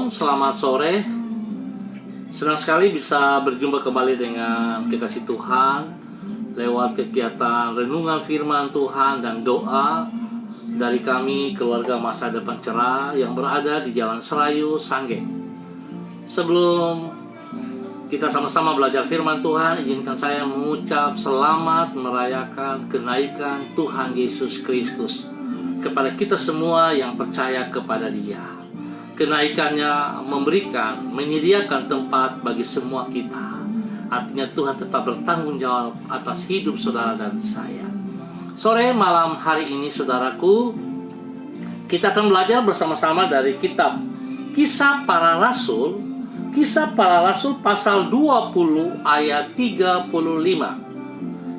Selamat sore. Senang sekali bisa berjumpa kembali dengan kekasih Tuhan lewat kegiatan renungan firman Tuhan dan doa dari kami keluarga Masa Depan Cerah yang berada di Jalan Serayu, Sangge. Sebelum kita sama-sama belajar firman Tuhan, izinkan saya mengucap selamat merayakan kenaikan Tuhan Yesus Kristus kepada kita semua yang percaya kepada Dia. Kenaikannya menyediakan tempat bagi semua kita. Artinya Tuhan tetap bertanggung jawab atas hidup saudara dan saya. Sore malam hari ini saudaraku, kita akan belajar bersama-sama dari kitab Kisah Para Rasul. Kisah Para Rasul pasal 20 ayat 35.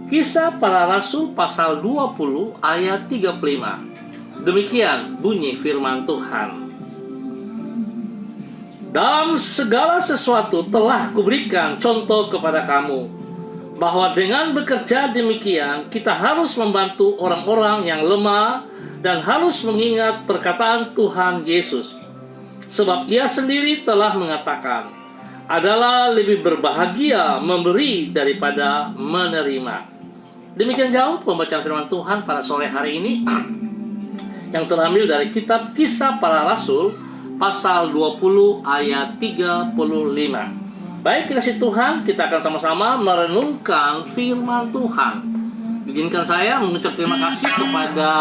Kisah Para Rasul pasal 20 ayat 35. Demikian bunyi firman Tuhan. Dalam segala sesuatu telah kuberikan contoh kepada kamu, bahwa dengan bekerja demikian kita harus membantu orang-orang yang lemah dan harus mengingat perkataan Tuhan Yesus. Sebab Ia sendiri telah mengatakan, adalah lebih berbahagia memberi daripada menerima. Demikian jauh pembacaan firman Tuhan pada sore hari ini yang terambil dari kitab Kisah Para Rasul pasal 20 ayat 35. Baik kasih Tuhan, kita akan sama-sama merenungkan firman Tuhan. Izinkan saya mengucap terima kasih kepada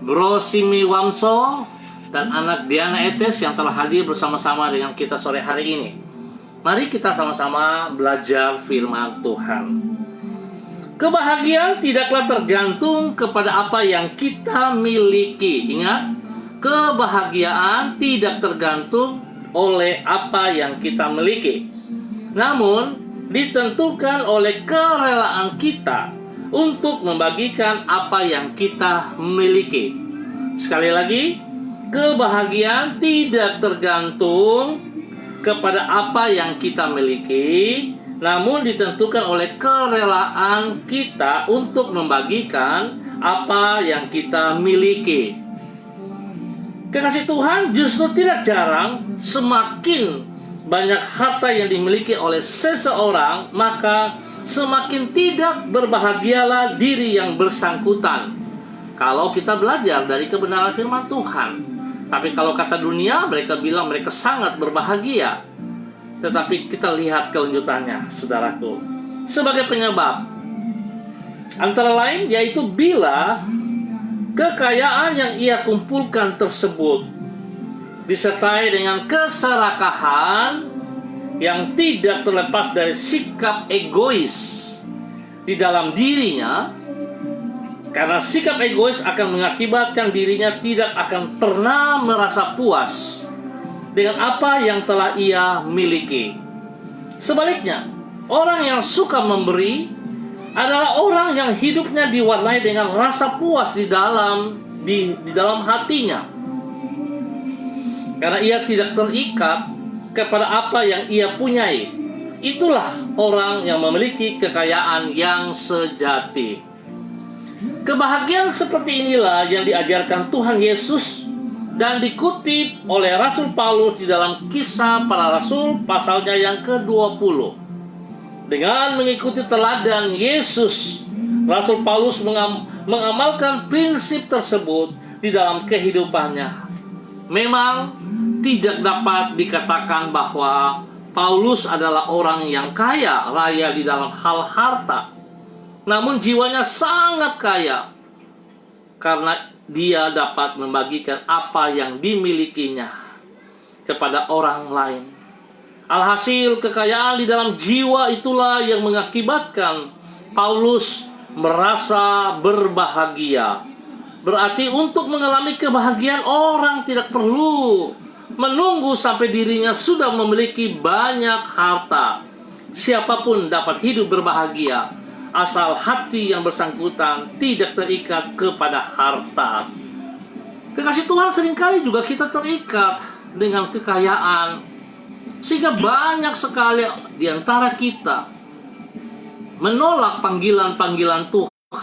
Bro Simi Wamso dan anak Diana Etes yang telah hadir bersama-sama dengan kita sore hari ini. Mari kita sama-sama belajar firman Tuhan. Kebahagiaan tidaklah tergantung kepada apa yang kita miliki. Ingat, kebahagiaan tidak tergantung oleh apa yang kita miliki, namun ditentukan oleh kerelaan kita untuk membagikan apa yang kita miliki. Sekali lagi, kebahagiaan tidak tergantung kepada apa yang kita miliki, namun ditentukan oleh kerelaan kita untuk membagikan apa yang kita miliki. Kekasih Tuhan, justru tidak jarang semakin banyak harta yang dimiliki oleh seseorang, maka semakin tidak berbahagialah diri yang bersangkutan. Kalau kita belajar dari kebenaran firman Tuhan. Tapi kalau kata dunia, mereka bilang mereka sangat berbahagia. Tetapi kita lihat kelanjutannya, saudaraku. Sebagai penyebab, antara lain yaitu bila kekayaan yang ia kumpulkan tersebut disertai dengan keserakahan yang tidak terlepas dari sikap egois di dalam dirinya, karena sikap egois akan mengakibatkan dirinya tidak akan pernah merasa puas dengan apa yang telah ia miliki. Sebaliknya, orang yang suka memberi adalah orang yang hidupnya diwarnai dengan rasa puas di dalam hatinya, karena ia tidak terikat kepada apa yang ia punyai. Itulah orang yang memiliki kekayaan yang sejati. Kebahagiaan seperti inilah yang diajarkan Tuhan Yesus dan dikutip oleh Rasul Paulus di dalam Kisah Para Rasul pasalnya yang ke-20. Dengan mengikuti teladan Yesus, Rasul Paulus mengamalkan prinsip tersebut di dalam kehidupannya. Memang tidak dapat dikatakan bahwa Paulus adalah orang yang kaya raya di dalam hal harta. Namun jiwanya sangat kaya karena dia dapat membagikan apa yang dimilikinya kepada orang lain. Alhasil, kekayaan di dalam jiwa itulah yang mengakibatkan Paulus merasa berbahagia. Berarti untuk mengalami kebahagiaan, orang tidak perlu menunggu sampai dirinya sudah memiliki banyak harta. Siapapun dapat hidup berbahagia asal hati yang bersangkutan tidak terikat kepada harta. Kekasih Tuhan, seringkali juga kita terikat dengan kekayaan, sehingga banyak sekali di antara kita menolak panggilan-panggilan Tuhan,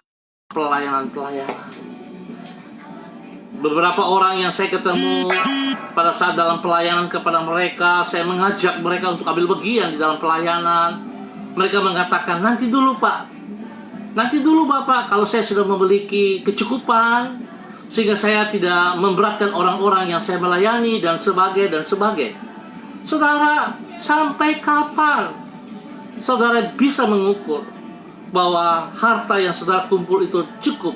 pelayanan-pelayanan. Beberapa orang yang saya ketemu pada saat dalam pelayanan kepada mereka, saya mengajak mereka untuk ambil bagian di dalam pelayanan. Mereka mengatakan, nanti dulu Pak, nanti dulu Bapak, kalau saya sudah memiliki kecukupan, sehingga saya tidak memberatkan orang-orang yang saya melayani, dan sebagainya, dan sebagainya. Saudara, sampai kapan saudara bisa mengukur bahwa harta yang saudara kumpul itu cukup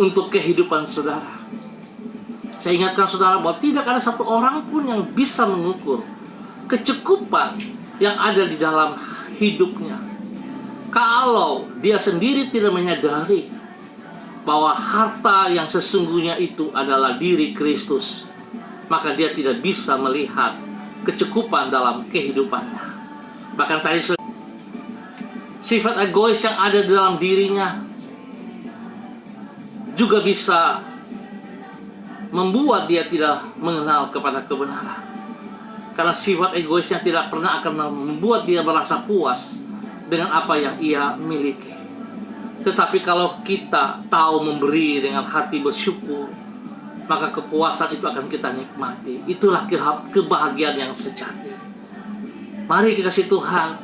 untuk kehidupan saudara? Saya ingatkan saudara bahwa tidak ada satu orang pun yang bisa mengukur kecukupan yang ada di dalam hidupnya kalau dia sendiri tidak menyadari bahwa harta yang sesungguhnya itu adalah diri Kristus. Maka dia tidak bisa melihat kecukupan dalam kehidupannya. Bahkan tadi sifat egois yang ada di dalam dirinya juga bisa membuat dia tidak mengenal kepada kebenaran. Karena sifat egoisnya tidak pernah akan membuat dia merasa puas dengan apa yang ia miliki. Tetapi kalau kita tahu memberi dengan hati bersyukur, maka kepuasan itu akan kita nikmati. Itulah kebahagiaan yang sejati. Mari kita kasih Tuhan.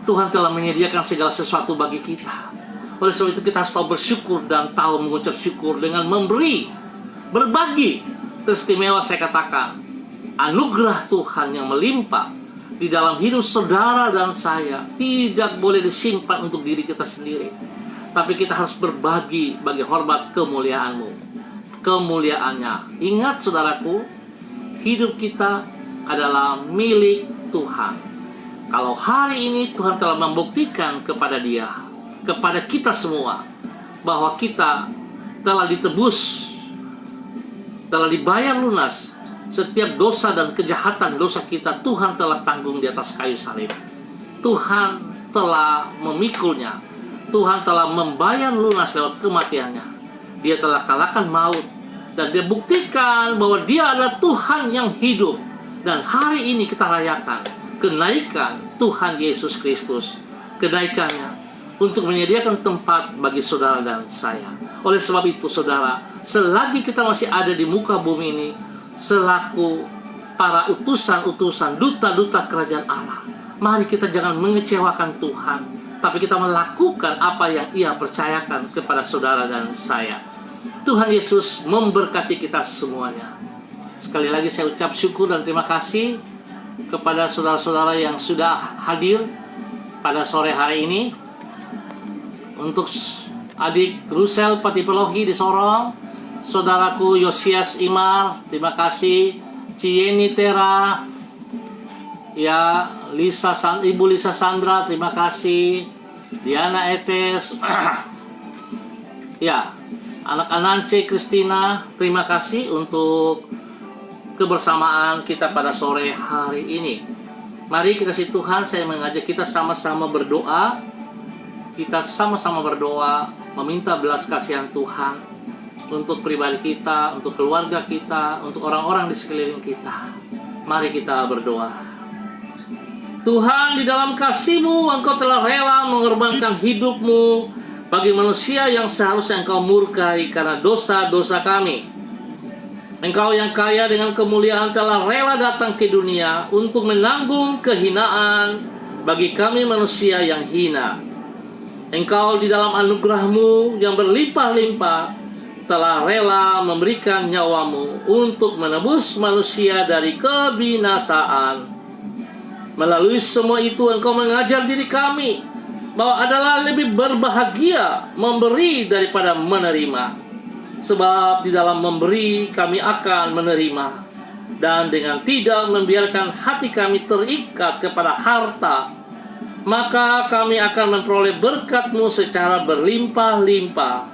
Tuhan telah menyediakan segala sesuatu bagi kita. Oleh sebab itu kita harus tahu bersyukur dan tahu mengucap syukur dengan memberi, berbagi. Teristimewa saya katakan, anugerah Tuhan yang melimpah di dalam hidup saudara dan saya tidak boleh disimpan untuk diri kita sendiri, tapi kita harus berbagi bagi hormat kemuliaan-Mu, kemuliaannya. Ingat saudaraku, hidup kita adalah milik Tuhan. Kalau hari ini Tuhan telah membuktikan kepada kepada kita semua, bahwa kita telah ditebus, telah dibayar lunas. Setiap dosa dan kejahatan dosa kita, Tuhan telah tanggung di atas kayu salib. Tuhan telah memikulnya. Tuhan telah membayar lunas lewat kematiannya. Dia telah kalahkan maut. Dan dia buktikan bahwa dia adalah Tuhan yang hidup. Dan hari ini kita rayakan kenaikan Tuhan Yesus Kristus. Kenaikannya untuk menyediakan tempat bagi saudara dan saya. Oleh sebab itu saudara, selagi kita masih ada di muka bumi ini, selaku para utusan-utusan, duta-duta kerajaan Allah, mari kita jangan mengecewakan Tuhan, tapi kita melakukan apa yang Ia percayakan kepada saudara dan saya. Tuhan Yesus memberkati kita semuanya. Sekali lagi saya ucap syukur dan terima kasih kepada saudara-saudara yang sudah hadir pada sore hari ini. Untuk adik Rusel Patipelohi di Sorong, saudaraku Yosias Imar, terima kasih. Cieni Tera, ya, Ibu Lisa Sandra, terima kasih. Diana Etes, ya, anak Anance Kristina, terima kasih untuk kebersamaan kita pada sore hari ini. Mari kita kasih Tuhan, saya mengajak kita sama-sama berdoa. Kita sama-sama berdoa, meminta belas kasihan Tuhan untuk pribadi kita, untuk keluarga kita, untuk orang-orang di sekeliling kita. Mari kita berdoa. Tuhan, di dalam kasih-Mu, Engkau telah rela mengorbankan hidup-Mu bagi manusia yang seharusnya Engkau murkai karena dosa-dosa kami. Engkau yang kaya dengan kemuliaan telah rela datang ke dunia untuk menanggung kehinaan bagi kami manusia yang hina. Engkau di dalam anugerah-Mu yang berlimpah-limpah telah rela memberikan nyawa-Mu untuk menebus manusia dari kebinasaan. Melalui semua itu Engkau mengajar diri kami bahwa adalah lebih berbahagia memberi daripada menerima. Sebab di dalam memberi kami akan menerima, dan dengan tidak membiarkan hati kami terikat kepada harta, maka kami akan memperoleh berkat-Mu secara berlimpah-limpah.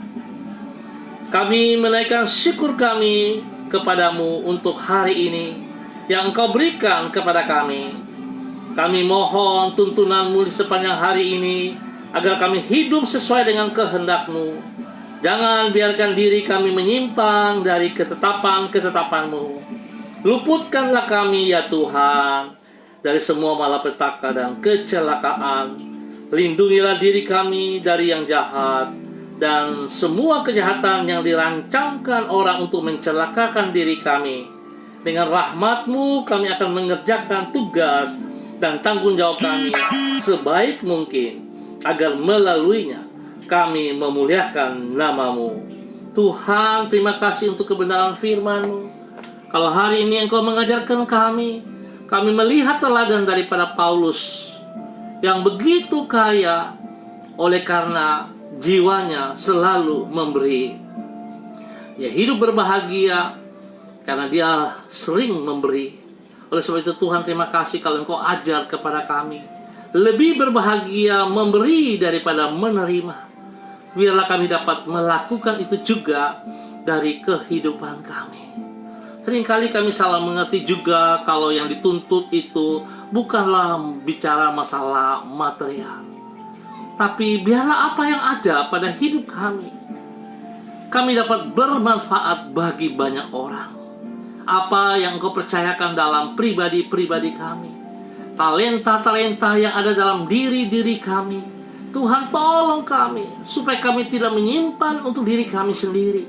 Kami menaikkan syukur kami kepadamu untuk hari ini yang Engkau berikan kepada kami. Kami mohon tuntunan-Mu di sepanjang hari ini, agar kami hidup sesuai dengan kehendak-Mu. Jangan biarkan diri kami menyimpang dari ketetapan-ketetapan-Mu. Luputkanlah kami ya Tuhan dari semua malapetaka dan kecelakaan. Lindungilah diri kami dari yang jahat. dan semua kejahatan yang dirancangkan orang untuk mencelakakan diri kami. Dengan rahmat-Mu kami akan mengerjakan tugas dan tanggung jawab kami sebaik mungkin, agar melaluinya kami memuliakan nama-Mu. Tuhan, terima kasih untuk kebenaran firman-Mu. Kalau hari ini Engkau mengajarkan kami melihat teladan daripada Paulus yang begitu kaya oleh karena jiwanya selalu memberi. Dia hidup berbahagia karena dia sering memberi. Oleh sebab itu Tuhan, terima kasih kalau Engkau ajar kepada kami lebih berbahagia memberi daripada menerima. Biarlah kami dapat melakukan itu juga dari kehidupan kami. Seringkali kami salah mengerti juga kalau yang dituntut itu bukanlah bicara masalah material, tapi biarlah apa yang ada pada hidup kami dapat bermanfaat bagi banyak orang. Apa yang Engkau percayakan dalam pribadi-pribadi kami, talenta-talenta yang ada dalam diri-diri kami, Tuhan tolong kami supaya kami tidak menyimpan untuk diri kami sendiri,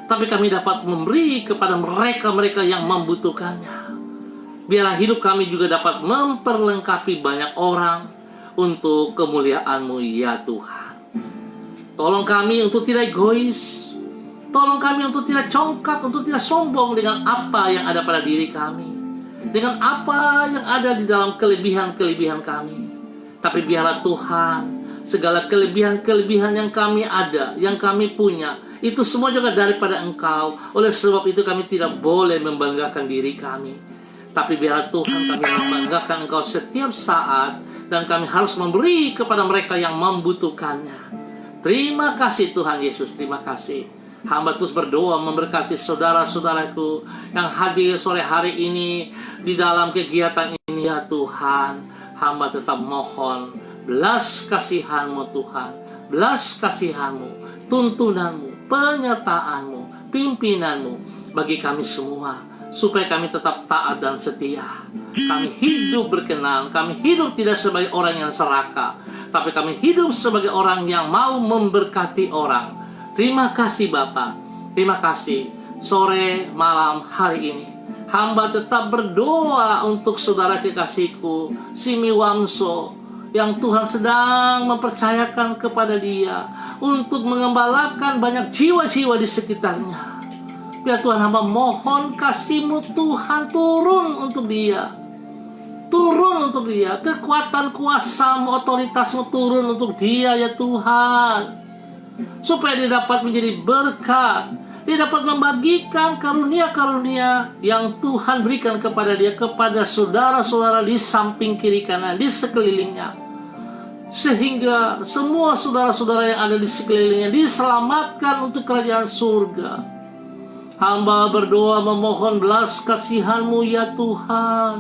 tapi kami dapat memberi kepada mereka-mereka yang membutuhkannya. Biarlah hidup kami juga dapat memperlengkapi banyak orang untuk kemuliaan-Mu ya Tuhan. Tolong kami untuk tidak egois. Tolong kami untuk tidak congkak, untuk tidak sombong dengan apa yang ada pada diri kami, dengan apa yang ada di dalam kelebihan-kelebihan kami. Tapi biarlah Tuhan, segala kelebihan-kelebihan yang kami ada, yang kami punya, itu semua juga daripada Engkau. Oleh sebab itu kami tidak boleh membanggakan diri kami, tapi biarlah Tuhan kami membanggakan Engkau setiap saat, dan kami harus memberi kepada mereka yang membutuhkannya. Terima kasih Tuhan Yesus, terima kasih. Hamba terus berdoa memberkati saudara-saudaraku yang hadir sore hari ini di dalam kegiatan ini ya Tuhan. Hamba tetap mohon belas kasihan-Mu Tuhan, belas kasihan-Mu, tuntunan-Mu, penyertaan-Mu, pimpinan-Mu bagi kami semua, supaya kami tetap taat dan setia. Kami hidup berkenan, kami hidup tidak sebagai orang yang serakah, tapi kami hidup sebagai orang yang mau memberkati orang. Terima kasih Bapa, terima kasih. Sore malam hari ini hamba tetap berdoa untuk saudara kekasihku Simi Wamso, yang Tuhan sedang mempercayakan kepada dia untuk mengembalakan banyak jiwa-jiwa di sekitarnya. Biar Tuhan, hamba mohon kasih-Mu Tuhan turun untuk dia. Turun untuk dia, kekuatan kuasa-Mu, otoritas-Mu turun untuk dia ya Tuhan, supaya dia dapat menjadi berkat, dia dapat membagikan karunia-karunia yang Tuhan berikan kepada dia, kepada saudara-saudara di samping kiri kanan, di sekelilingnya, sehingga semua saudara-saudara yang ada di sekelilingnya diselamatkan untuk kerajaan surga. Hamba berdoa memohon belas kasihan-Mu ya Tuhan.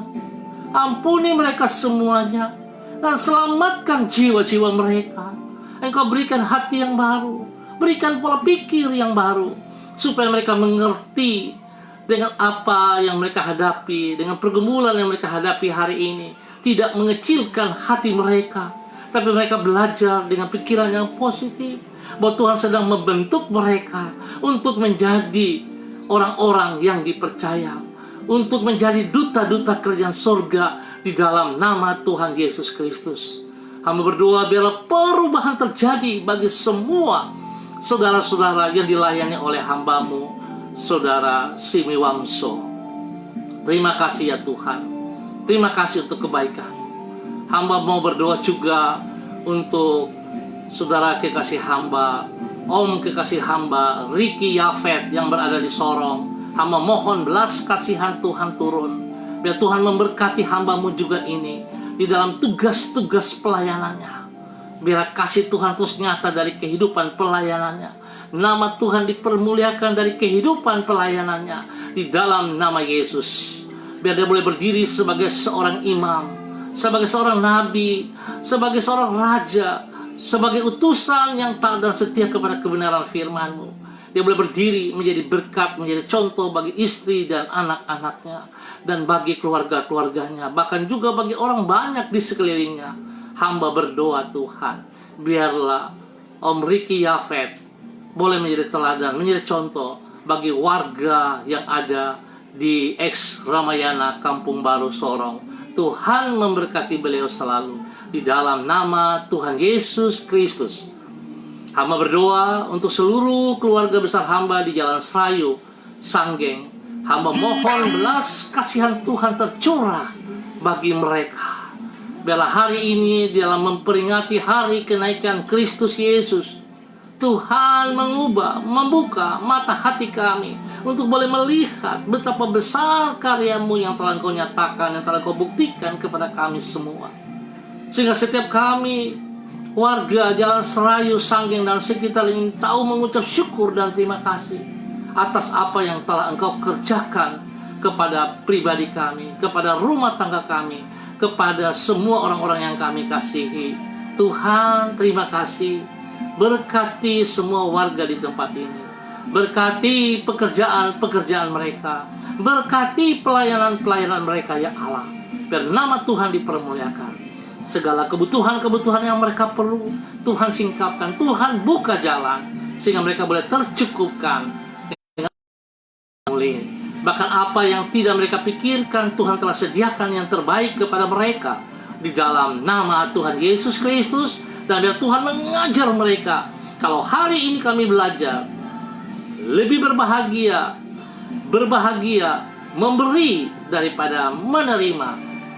Ampuni mereka semuanya dan selamatkan jiwa-jiwa mereka. Engkau berikan hati yang baru, berikan pola pikir yang baru, supaya mereka mengerti dengan apa yang mereka hadapi, dengan pergumulan yang mereka hadapi hari ini. Tidak mengecilkan hati mereka, tapi mereka belajar dengan pikiran yang positif, bahwa Tuhan sedang membentuk mereka untuk menjadi orang-orang yang dipercaya, untuk menjadi duta-duta kerajaan surga di dalam nama Tuhan Yesus Kristus. Hamba berdoa biarlah perubahan terjadi bagi semua saudara-saudara yang dilayani oleh hamba-Mu, Saudara Simi Wamso. Terima kasih ya Tuhan. Terima kasih untuk kebaikan. Hamba mau berdoa juga untuk saudara kekasih hamba, Om kekasih hamba Ricky Yafet yang berada di Sorong. Hamba mohon belas kasihan Tuhan turun. Biar Tuhan memberkati hamba-Mu juga ini di dalam tugas-tugas pelayanannya. Biar kasih Tuhan terus nyata dari kehidupan pelayanannya. Nama Tuhan dipermuliakan dari kehidupan pelayanannya di dalam nama Yesus. Biar dia boleh berdiri sebagai seorang imam, sebagai seorang nabi, sebagai seorang raja, sebagai utusan yang taat dan setia kepada kebenaran firman-Mu. Dia boleh berdiri menjadi berkat, menjadi contoh bagi istri dan anak-anaknya, dan bagi keluarga-keluarganya, bahkan juga bagi orang banyak di sekelilingnya. Hamba berdoa Tuhan, biarlah Om Ricky Yafet boleh menjadi teladan, menjadi contoh bagi warga yang ada di X Ramayana, Kampung Baru, Sorong. Tuhan memberkati beliau selalu di dalam nama Tuhan Yesus Kristus. Hamba berdoa untuk seluruh keluarga besar hamba di Jalan Serayu, Sanggeng. Hamba mohon belas kasihan Tuhan tercurah bagi mereka. Biarlah hari ini dalam memperingati hari kenaikan Kristus Yesus, Tuhan mengubah, membuka mata hati kami untuk boleh melihat betapa besar karya-Mu yang telah Engkau nyatakan, yang telah Engkau buktikan kepada kami semua. Sehingga setiap kami, warga Jalan Serayu, Sanggeng, dan sekitar ini tahu mengucap syukur dan terima kasih atas apa yang telah Engkau kerjakan kepada pribadi kami, kepada rumah tangga kami, kepada semua orang-orang yang kami kasihi. Tuhan, terima kasih. Berkati semua warga di tempat ini. Berkati pekerjaan-pekerjaan mereka. Berkati pelayanan-pelayanan mereka, ya Allah. Biar nama Tuhan dipermuliakan. Segala kebutuhan-kebutuhan yang mereka perlu, Tuhan singkapkan. Tuhan buka jalan sehingga mereka boleh tercukupkan dengan mulia. Bahkan apa yang tidak mereka pikirkan, Tuhan telah sediakan yang terbaik kepada mereka di dalam nama Tuhan Yesus Kristus. Dan biar Tuhan mengajar mereka. Kalau hari ini kami belajar lebih berbahagia memberi daripada menerima.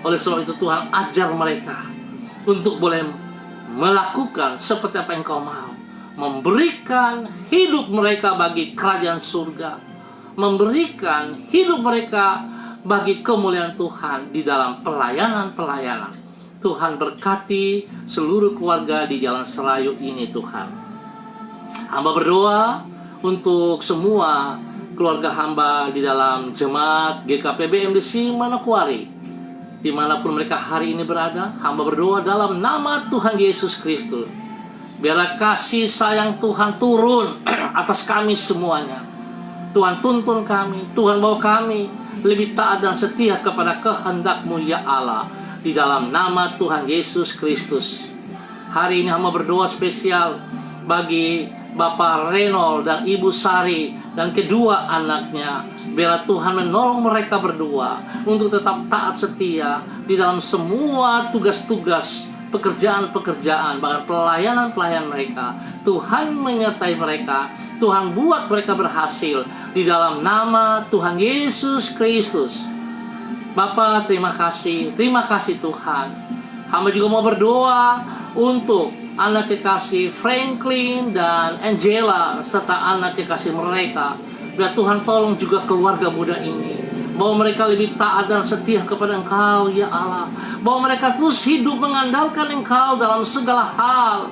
Oleh sebab itu Tuhan ajar mereka untuk boleh melakukan seperti apa yang Kau mau, memberikan hidup mereka bagi kerajaan surga, memberikan hidup mereka bagi kemuliaan Tuhan di dalam pelayanan-pelayanan. Tuhan berkati seluruh keluarga di Jalan Serayu ini, Tuhan. Hamba berdoa untuk semua keluarga hamba di dalam jemaat GKP BMDC Manokwari, dimanapun mereka hari ini berada. Hamba berdoa dalam nama Tuhan Yesus Kristus, biarlah kasih sayang Tuhan turun atas kami semuanya. Tuhan tuntun kami, Tuhan bawa kami lebih taat dan setia kepada kehendak-Mu, ya Allah, di dalam nama Tuhan Yesus Kristus. Hari ini hamba berdoa spesial bagi Bapak Renol dan Ibu Sari dan kedua anaknya. Biarlah Tuhan menolong mereka berdua untuk tetap taat setia di dalam semua tugas-tugas, pekerjaan-pekerjaan, bahkan pelayanan-pelayanan mereka. Tuhan menyertai mereka. Tuhan buat mereka berhasil di dalam nama Tuhan Yesus Kristus. Bapak, terima kasih Tuhan. Hamba juga mau berdoa untuk anak kekasih Franklin dan Angela serta anak kekasih mereka. Biar Tuhan tolong juga keluarga muda ini, bahwa mereka lebih taat dan setia kepada Engkau, ya Allah. Bahwa mereka terus hidup mengandalkan Engkau dalam segala hal.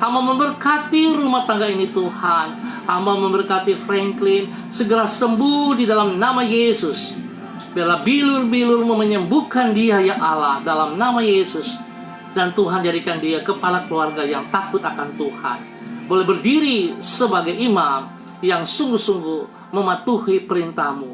Hamba memberkati rumah tangga ini, Tuhan. Hamba memberkati Franklin segera sembuh di dalam nama Yesus. Biarlah bilur-bilur-Mu menyembuhkan dia, ya Allah, dalam nama Yesus. Dan Tuhan jadikan dia kepala keluarga yang takut akan Tuhan, boleh berdiri sebagai imam yang sungguh-sungguh mematuhi perintah-Mu.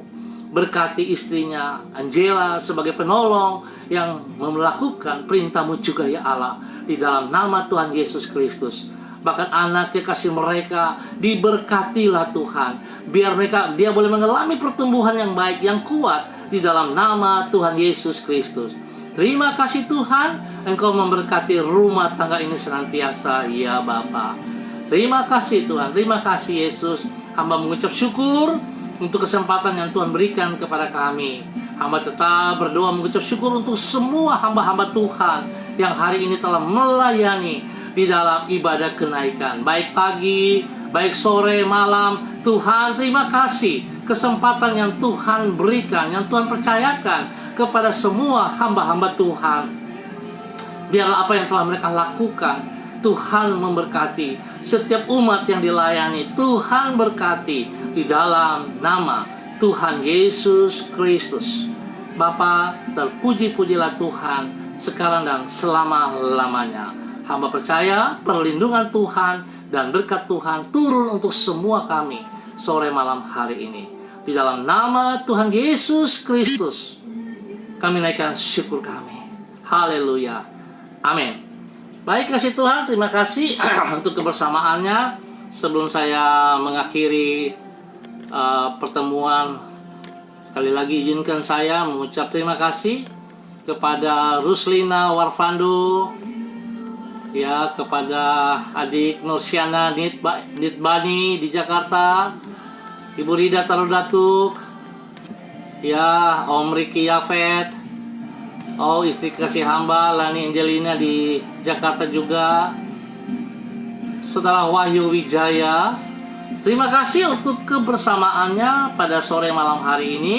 Berkati istrinya Angela sebagai penolong yang melakukan perintah-Mu juga, ya Allah, di dalam nama Tuhan Yesus Kristus. Bahkan anak kekasih mereka diberkatilah Tuhan, biar dia boleh mengalami pertumbuhan yang baik, yang kuat di dalam nama Tuhan Yesus Kristus. Terima kasih Tuhan, Engkau memberkati rumah tangga ini senantiasa, ya Bapa. Terima kasih Tuhan, terima kasih Yesus. Hamba mengucap syukur untuk kesempatan yang Tuhan berikan kepada kami. Hamba tetap berdoa mengucap syukur untuk semua hamba-hamba Tuhan yang hari ini telah melayani di dalam ibadah kenaikan, baik pagi, baik sore, malam. Tuhan, terima kasih kesempatan yang Tuhan berikan, yang Tuhan percayakan kepada semua hamba-hamba Tuhan. Biarlah apa yang telah mereka lakukan, Tuhan memberkati setiap umat yang dilayani. Tuhan berkati di dalam nama Tuhan Yesus Kristus. Bapa, terpuji-pujilah Tuhan sekarang dan selama-lamanya. Hamba percaya perlindungan Tuhan dan berkat Tuhan turun untuk semua kami sore malam hari ini. Di dalam nama Tuhan Yesus Kristus kami naikkan syukur kami. Haleluya. Amin. Baik, kasih Tuhan, terima kasih untuk kebersamaannya. sebelum saya mengakhiri pertemuan, sekali lagi izinkan saya mengucap terima kasih kepada Ruslina Warfando, ya, kepada adik Nursyana Nitbani di Jakarta, Ibu Rida Tarudatuk, ya, Om Riki Yafet, istri kasih hamba Lani Angelina di Jakarta juga, Saudara Wahyu Wijaya. Terima kasih untuk kebersamaannya pada sore malam hari ini.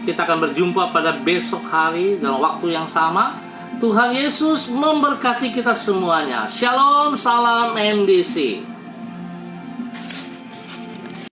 Kita akan berjumpa pada besok hari dalam waktu yang sama. Tuhan Yesus memberkati kita semuanya. Shalom, salam MDC.